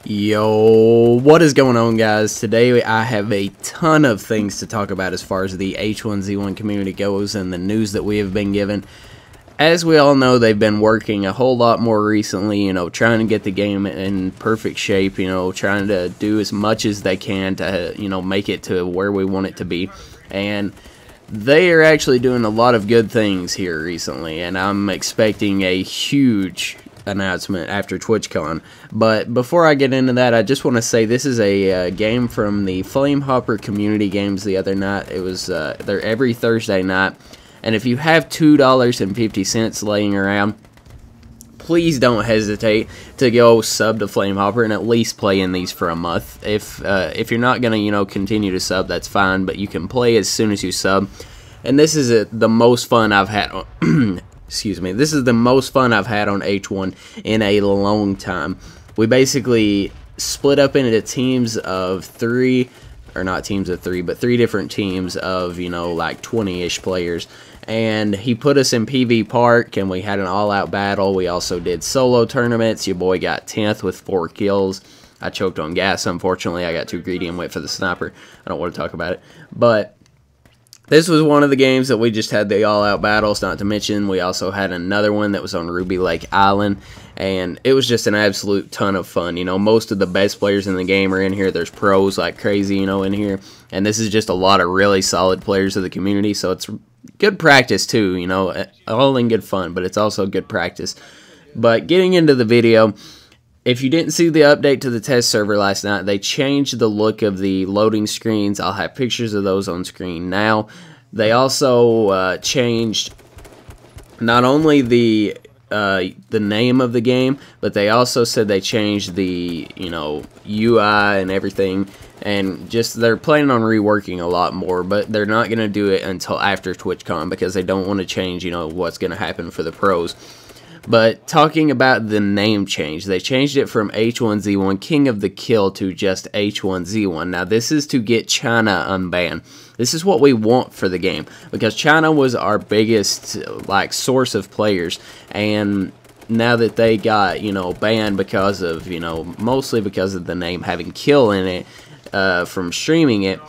Yo, what is going on, guys? Today I have a ton of things to talk about as far as the H1Z1 community goes and the news that we have been given. As we all know, they've been working a whole lot more recently, trying to get the game in perfect shape, trying to do as much as they can to, make it to where we want it to be. And they are actually doing a lot of good things here recently, and I'm expecting a huge announcement after TwitchCon. But before I get into that, I just want to say this is a game from the Flamehopper community games the other night. It was they're every Thursday night, and if you have $2.50 laying around, please don't hesitate to go sub to Flamehopper and at least play in these for a month. If you're not gonna continue to sub, that's fine, but you can play as soon as you sub. And this is the most fun I've had on excuse me, this is the most fun I've had on H1 in a long time. We basically split up into teams of three, or not teams of three, but three different teams of, like 20-ish players. And he put us in PV Park, and we had an all-out battle. We also did solo tournaments. Your boy got 10th with 4 kills. I choked on gas, unfortunately. I got too greedy and went for the sniper. I don't want to talk about it. But this was one of the games that we just had the all-out battles, not to mention we also had another one that was on Ruby Lake Island, and it was just an absolute ton of fun. Most of the best players in the game are in here. There's pros like crazy, in here, and this is just a lot of really solid players of the community, so it's good practice too, all in good fun, but it's also good practice. But getting into the video, if you didn't see the update to the test server last night, they changed the look of the loading screens. I'll have pictures of those on screen now. They also changed not only the name of the game, but they also said they changed the UI and everything, and just they're planning on reworking a lot more, but they're not going to do it until after TwitchCon because they don't want to change what's going to happen for the pros. But talking about the name change, they changed it from H1Z1 King of the Kill to just H1Z1. Now this is to get China unbanned. This is what we want for the game because China was our biggest source of players, and now that they got banned because of mostly because of the name having kill in it from streaming it,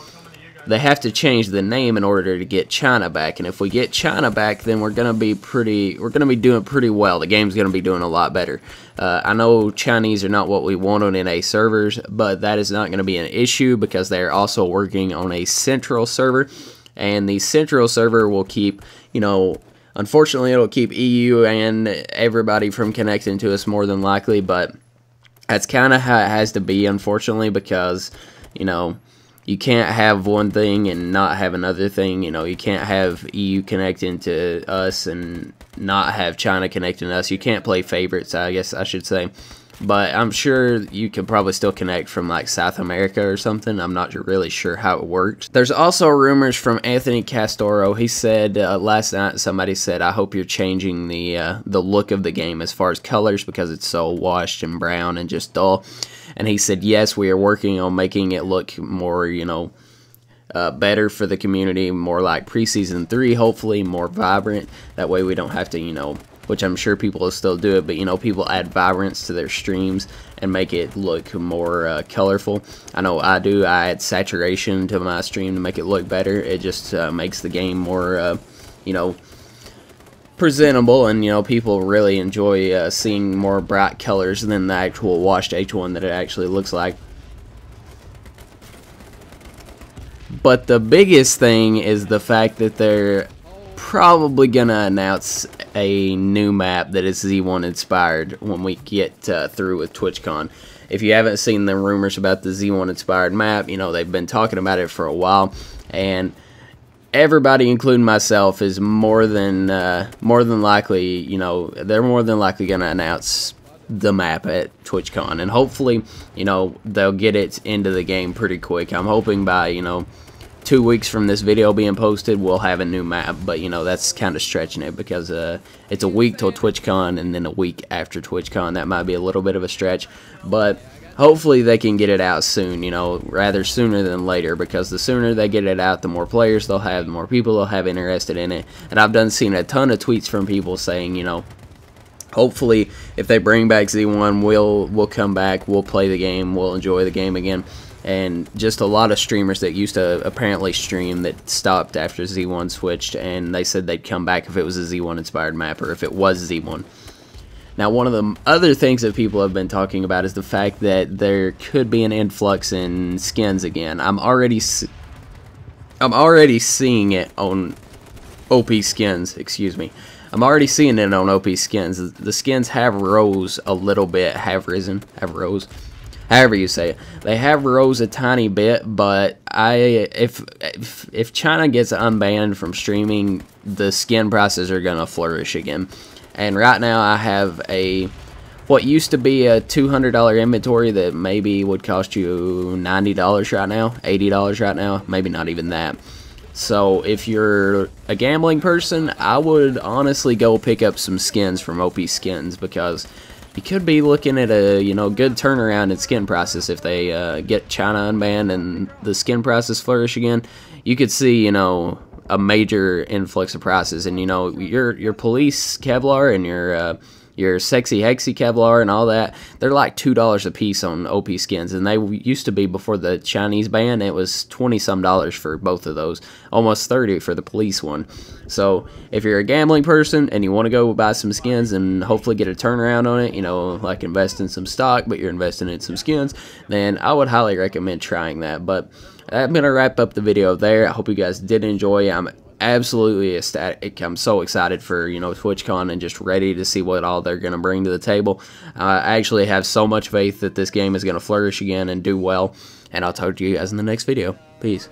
they have to change the name in order to get China back. And if we get China back, then we're gonna be doing pretty well. The game's gonna be doing a lot better. I know Chinese are not what we want on NA servers, but that is not gonna be an issue because they are also working on a central server, and the central server will keep, unfortunately it'll keep EU and everybody from connecting to us more than likely, but that's kind of how it has to be, unfortunately, because you can't have one thing and not have another thing. You can't have EU connecting to us and not have China connecting to us. You can't play favorites, I guess I should say. But I'm sure you can probably still connect from South America or something. I'm not really sure how it works. There's also rumors from Anthony Castoro. He said last night, somebody said, I hope you're changing the look of the game as far as colors because it's so washed and brown and just dull. And he said, yes, we are working on making it look more, better for the community, more like Preseason 3, hopefully, more vibrant. That way we don't have to, which I'm sure people will still do it, but, people add vibrance to their streams and make it look more colorful. I know I do. I add saturation to my stream to make it look better. It just makes the game more, presentable, and people really enjoy seeing more bright colors than the actual washed H1 that it actually looks like. But the biggest thing is the fact that they're probably gonna announce a new map that is Z1 inspired when we get through with TwitchCon. If you haven't seen the rumors about the Z1 inspired map, they've been talking about it for a while, and everybody, including myself, is more than likely, they're more than likely going to announce the map at TwitchCon, and hopefully, they'll get it into the game pretty quick. I'm hoping by, 2 weeks from this video being posted, we'll have a new map, but, that's kind of stretching it because it's a week till TwitchCon and then a week after TwitchCon. That might be a little bit of a stretch, but hopefully they can get it out soon, you know, rather sooner than later, because the sooner they get it out, the more players they'll have, the more people they'll have interested in it. And I've seen a ton of tweets from people saying, you know, hopefully if they bring back Z1, we'll come back, we'll play the game, we'll enjoy the game again. And just a lot of streamers that used to apparently stream that stopped after Z1 switched, and they said they'd come back if it was a Z1 inspired map, or if it was Z1. Now, one of the other things that people have been talking about is the fact that there could be an influx in skins again. I'm already seeing it on OP skins, excuse me. I'm already seeing it on OP skins. The skins have rose a little bit, have rose, however you say it. They have rose a tiny bit, but if China gets unbanned from streaming, the skin prices are gonna flourish again. And right now I have what used to be a $200 inventory that maybe would cost you $90 right now, $80 right now, maybe not even that. So if you're a gambling person, I would honestly go pick up some skins from OP Skins, because you could be looking at a, you know, good turnaround in skin prices if they get China unbanned and the skin prices flourish again. You could see, you know, a major influx of prices. And you know, your police Kevlar and your sexy hexy Kevlar and all that, they're like $2 a piece on OP skins, and they used to be, before the Chinese ban, it was $20-some for both of those, almost $30 for the police one. So if you're a gambling person and you want to go buy some skins and hopefully get a turnaround on it, you know, like invest in some stock, but you're investing in some skins, then I would highly recommend trying that. But I'm going to wrap up the video there. I hope you guys did enjoy. I'm absolutely ecstatic. I'm so excited for, you know, TwitchCon, and just ready to see what all they're going to bring to the table. I actually have so much faith that this game is going to flourish again and do well. And I'll talk to you guys in the next video. Peace.